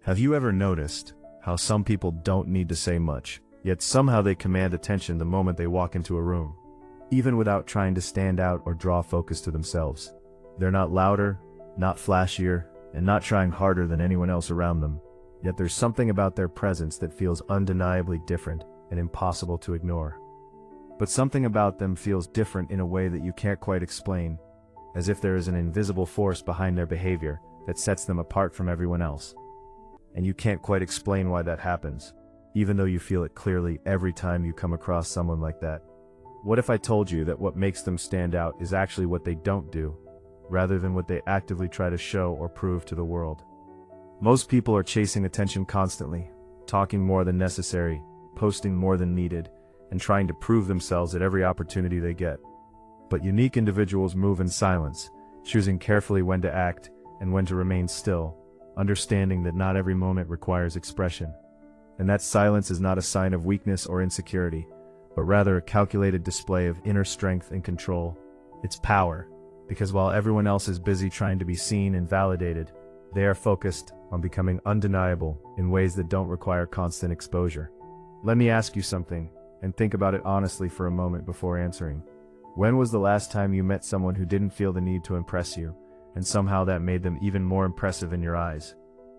Have you ever noticed how some people don't need to say much, yet somehow they command attention the moment they walk into a room, even without trying to stand out or draw focus to themselves? They're not louder, not flashier, and not trying harder than anyone else around them, yet there's something about their presence that feels undeniably different and impossible to ignore. But something about them feels different in a way that you can't quite explain, as if there is an invisible force behind their behavior that sets them apart from everyone else. And you can't quite explain why that happens, even though you feel it clearly every time you come across someone like that. What if I told you that what makes them stand out is actually what they don't do, rather than what they actively try to show or prove to the world? Most people are chasing attention constantly, talking more than necessary, posting more than needed, and trying to prove themselves at every opportunity they get. But unique individuals move in silence, choosing carefully when to act and when to remain still, understanding that not every moment requires expression. And that silence is not a sign of weakness or insecurity, but rather a calculated display of inner strength and control. It's power, because while everyone else is busy trying to be seen and validated, they are focused on becoming undeniable in ways that don't require constant exposure. Let me ask you something, and think about it honestly for a moment before answering. When was the last time you met someone who didn't feel the need to impress you, and somehow that made them even more impressive in your eyes?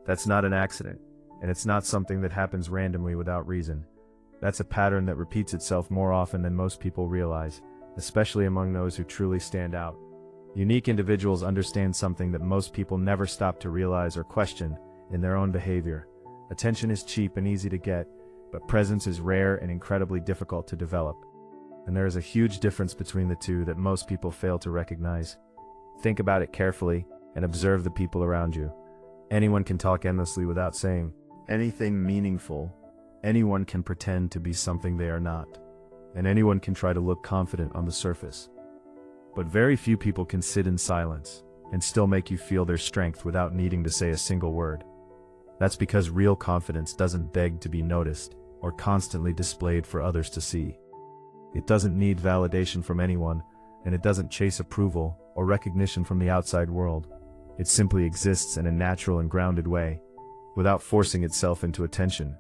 That's not an accident, and it's not something that happens randomly without reason. That's a pattern that repeats itself more often than most people realize, especially among those who truly stand out. Unique individuals understand something that most people never stop to realize or question in their own behavior. Attention is cheap and easy to get, but presence is rare and incredibly difficult to develop. And there is a huge difference between the two that most people fail to recognize. Think about it carefully and observe the people around you. Anyone can talk endlessly without saying anything meaningful. Anyone can pretend to be something they are not. And anyone can try to look confident on the surface. But very few people can sit in silence and still make you feel their strength without needing to say a single word. That's because real confidence doesn't beg to be noticed or constantly displayed for others to see. It doesn't need validation from anyone, and it doesn't chase approval or recognition from the outside world. It simply exists in a natural and grounded way, without forcing itself into attention.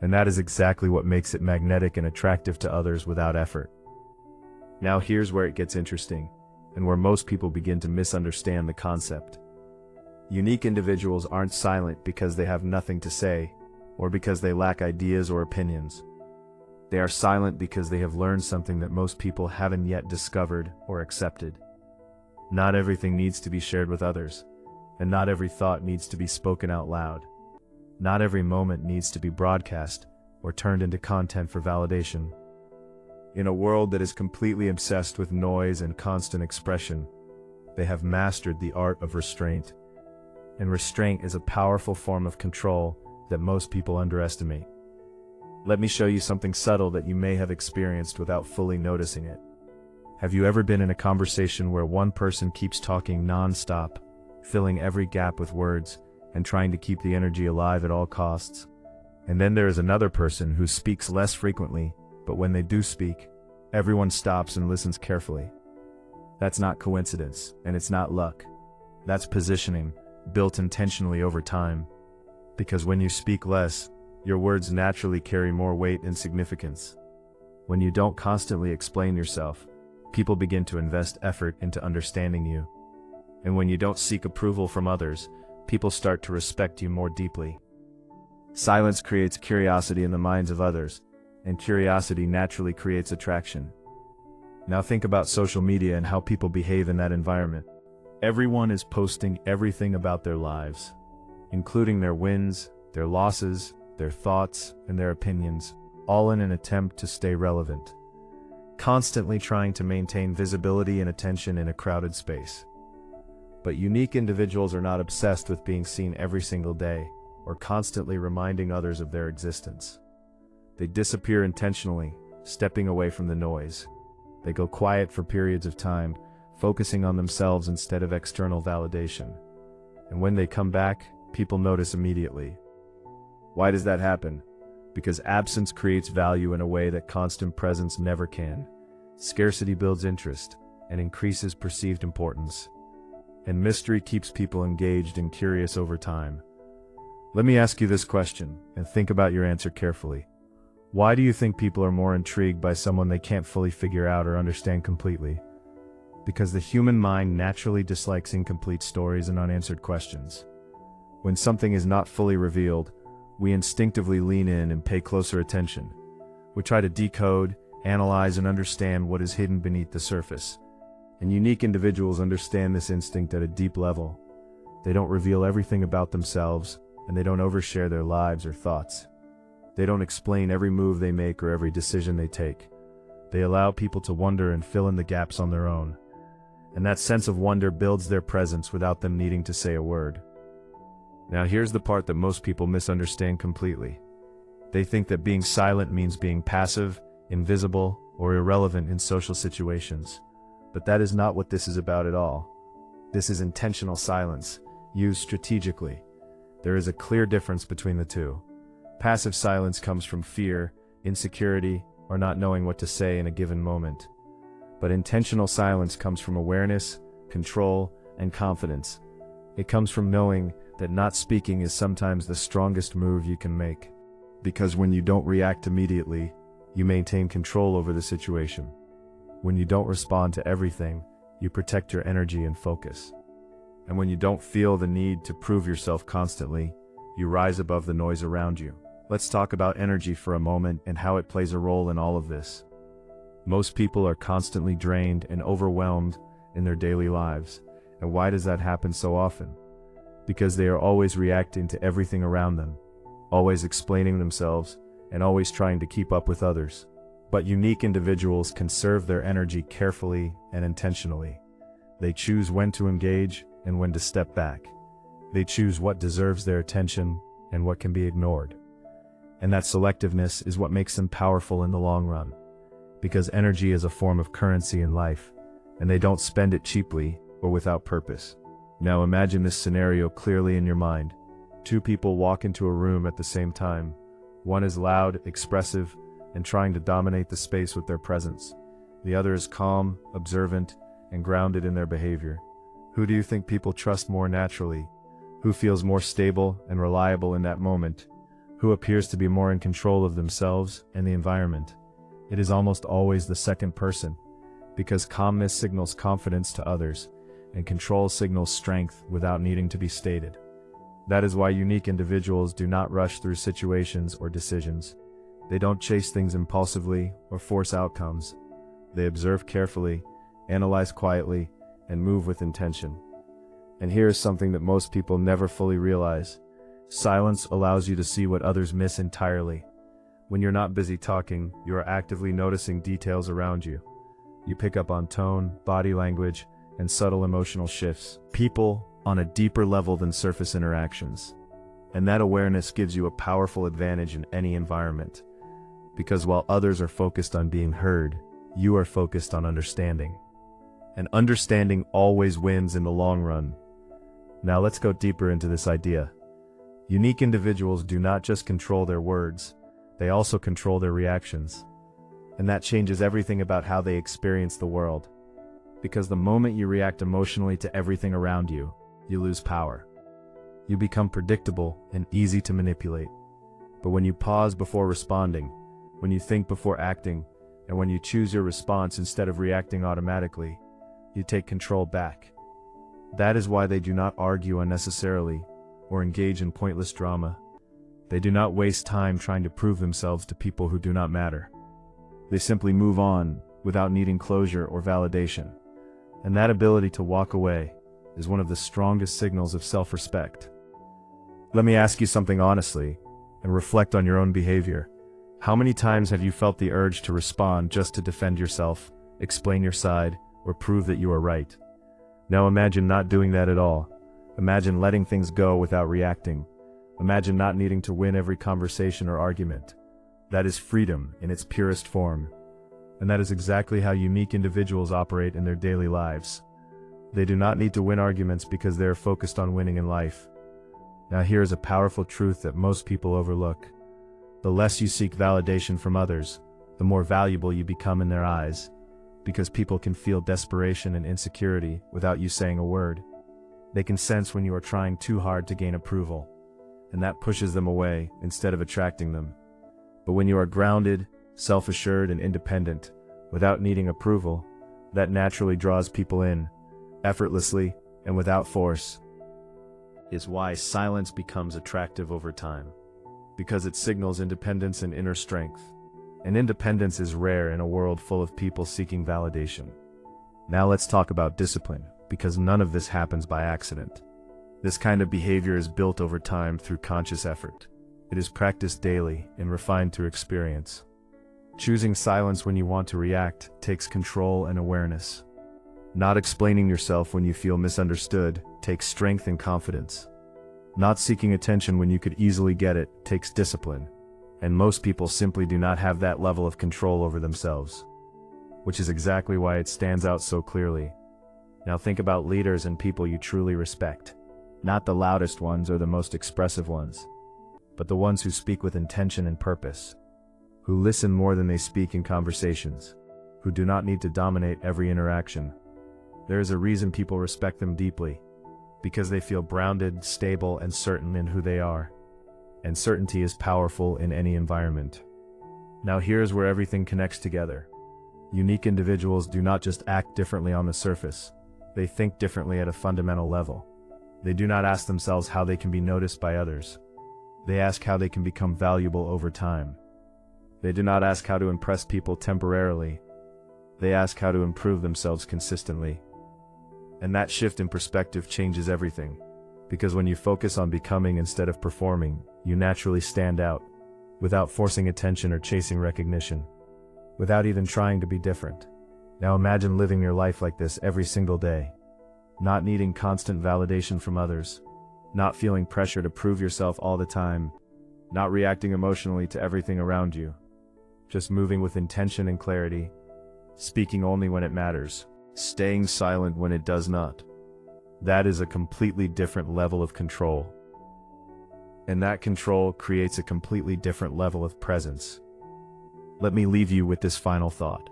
And that is exactly what makes it magnetic and attractive to others without effort. Now here's where it gets interesting, and where most people begin to misunderstand the concept. Unique individuals aren't silent because they have nothing to say, or because they lack ideas or opinions. They are silent because they have learned something that most people haven't yet discovered or accepted. Not everything needs to be shared with others, and not every thought needs to be spoken out loud. Not every moment needs to be broadcast or turned into content for validation. In a world that is completely obsessed with noise and constant expression, they have mastered the art of restraint. And restraint is a powerful form of control that most people underestimate. Let me show you something subtle that you may have experienced without fully noticing it. Have you ever been in a conversation where one person keeps talking non-stop, filling every gap with words, and trying to keep the energy alive at all costs? And then there is another person who speaks less frequently, but when they do speak, everyone stops and listens carefully. That's not coincidence, and it's not luck. That's positioning, built intentionally over time. Because when you speak less, your words naturally carry more weight and significance. When you don't constantly explain yourself, people begin to invest effort into understanding you. And when you don't seek approval from others, people start to respect you more deeply. Silence creates curiosity in the minds of others, and curiosity naturally creates attraction. Now think about social media and how people behave in that environment. Everyone is posting everything about their lives, including their wins, their losses, their thoughts, and their opinions, all in an attempt to stay relevant, constantly trying to maintain visibility and attention in a crowded space. But unique individuals are not obsessed with being seen every single day, or constantly reminding others of their existence. They disappear intentionally, stepping away from the noise. They go quiet for periods of time, focusing on themselves instead of external validation. And when they come back, people notice immediately. Why does that happen? Because absence creates value in a way that constant presence never can. Scarcity builds interest and increases perceived importance. And mystery keeps people engaged and curious over time. Let me ask you this question, and think about your answer carefully. Why do you think people are more intrigued by someone they can't fully figure out or understand completely? Because the human mind naturally dislikes incomplete stories and unanswered questions. When something is not fully revealed, we instinctively lean in and pay closer attention. We try to decode, analyze, and understand what is hidden beneath the surface. And unique individuals understand this instinct at a deep level. They don't reveal everything about themselves, and they don't overshare their lives or thoughts. They don't explain every move they make or every decision they take. They allow people to wonder and fill in the gaps on their own. And that sense of wonder builds their presence without them needing to say a word. Now here's the part that most people misunderstand completely. They think that being silent means being passive, invisible, or irrelevant in social situations. But that is not what this is about at all. This is intentional silence, used strategically. There is a clear difference between the two. Passive silence comes from fear, insecurity, or not knowing what to say in a given moment. But intentional silence comes from awareness, control, and confidence. It comes from knowing that not speaking is sometimes the strongest move you can make. Because when you don't react immediately, you maintain control over the situation. When you don't respond to everything, you protect your energy and focus. And when you don't feel the need to prove yourself constantly, you rise above the noise around you. Let's talk about energy for a moment and how it plays a role in all of this. Most people are constantly drained and overwhelmed in their daily lives. And why does that happen so often? Because they are always reacting to everything around them, always explaining themselves, and always trying to keep up with others. But unique individuals conserve their energy carefully and intentionally. They choose when to engage and when to step back. They choose what deserves their attention and what can be ignored. And that selectiveness is what makes them powerful in the long run. Because energy is a form of currency in life, and they don't spend it cheaply or without purpose. Now imagine this scenario clearly in your mind. Two people walk into a room at the same time. One is loud, expressive, and trying to dominate the space with their presence. The other is calm, observant, and grounded in their behavior. Who do you think people trust more naturally? Who feels more stable and reliable in that moment? Who appears to be more in control of themselves and the environment? It is almost always the second person, because calmness signals confidence to others, and control signals strength without needing to be stated. That is why unique individuals do not rush through situations or decisions. They don't chase things impulsively or force outcomes. They observe carefully, analyze quietly, and move with intention. And here is something that most people never fully realize. Silence allows you to see what others miss entirely. When you're not busy talking, you are actively noticing details around you. You pick up on tone, body language, and subtle emotional shifts. People on a deeper level than surface interactions. And that awareness gives you a powerful advantage in any environment. Because while others are focused on being heard, you are focused on understanding. And understanding always wins in the long run. Now let's go deeper into this idea. Unique individuals do not just control their words, they also control their reactions. And that changes everything about how they experience the world. Because the moment you react emotionally to everything around you, you lose power. You become predictable and easy to manipulate. But when you pause before responding, when you think before acting, and when you choose your response instead of reacting automatically, you take control back. That is why they do not argue unnecessarily or engage in pointless drama. They do not waste time trying to prove themselves to people who do not matter. They simply move on without needing closure or validation. And that ability to walk away is one of the strongest signals of self-respect. Let me ask you something honestly, and reflect on your own behavior. How many times have you felt the urge to respond just to defend yourself, explain your side, or prove that you are right? Now imagine not doing that at all. Imagine letting things go without reacting. Imagine not needing to win every conversation or argument. That is freedom in its purest form. And that is exactly how unique individuals operate in their daily lives. They do not need to win arguments because they are focused on winning in life. Now here is a powerful truth that most people overlook. The less you seek validation from others, the more valuable you become in their eyes. Because people can feel desperation and insecurity without you saying a word. They can sense when you are trying too hard to gain approval. and that pushes them away instead of attracting them. But when you are grounded, self-assured, and independent, without needing approval, that naturally draws people in, effortlessly and without force. Is why silence becomes attractive over time. Because it signals independence and inner strength. And independence is rare in a world full of people seeking validation. Now let's talk about discipline, because none of this happens by accident. This kind of behavior is built over time through conscious effort. It is practiced daily and refined through experience. Choosing silence when you want to react takes control and awareness. Not explaining yourself when you feel misunderstood takes strength and confidence. Not seeking attention when you could easily get it takes discipline. And most people simply do not have that level of control over themselves. Which is exactly why it stands out so clearly. Now think about leaders and people you truly respect. Not the loudest ones or the most expressive ones, but the ones who speak with intention and purpose. Who listen more than they speak in conversations. Who do not need to dominate every interaction. There is a reason people respect them deeply. Because they feel grounded, stable, and certain in who they are. And certainty is powerful in any environment. Now here's where everything connects together. Unique individuals do not just act differently on the surface. They think differently at a fundamental level. They do not ask themselves how they can be noticed by others. They ask how they can become valuable over time. They do not ask how to impress people temporarily. They ask how to improve themselves consistently. And that shift in perspective changes everything. Because when you focus on becoming instead of performing, you naturally stand out, without forcing attention or chasing recognition. Without even trying to be different. Now imagine living your life like this every single day. Not needing constant validation from others. Not feeling pressure to prove yourself all the time. Not reacting emotionally to everything around you. Just moving with intention and clarity. Speaking only when it matters. Staying silent when it does not. That is a completely different level of control. And that control creates a completely different level of presence. Let me leave you with this final thought.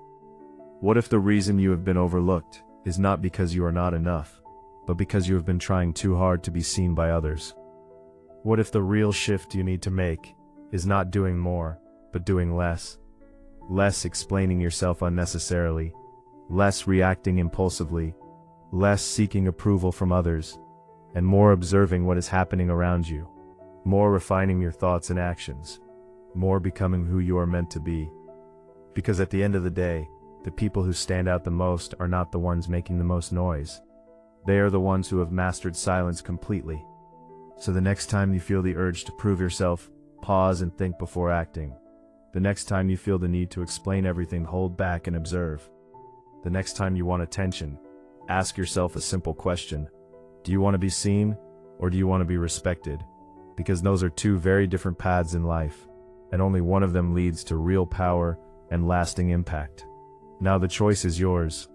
What if the reason you have been overlooked is not because you are not enough, but because you have been trying too hard to be seen by others? What if the real shift you need to make is not doing more, but doing less? Less explaining yourself unnecessarily, less reacting impulsively, less seeking approval from others, and more observing what is happening around you, more refining your thoughts and actions, more becoming who you are meant to be. Because at the end of the day, the people who stand out the most are not the ones making the most noise. They are the ones who have mastered silence completely. So the next time you feel the urge to prove yourself, pause and think before acting. The next time you feel the need to explain everything, hold back and observe. The next time you want attention, ask yourself a simple question. Do you want to be seen, or do you want to be respected? Because those are two very different paths in life, and only one of them leads to real power and lasting impact. Now the choice is yours.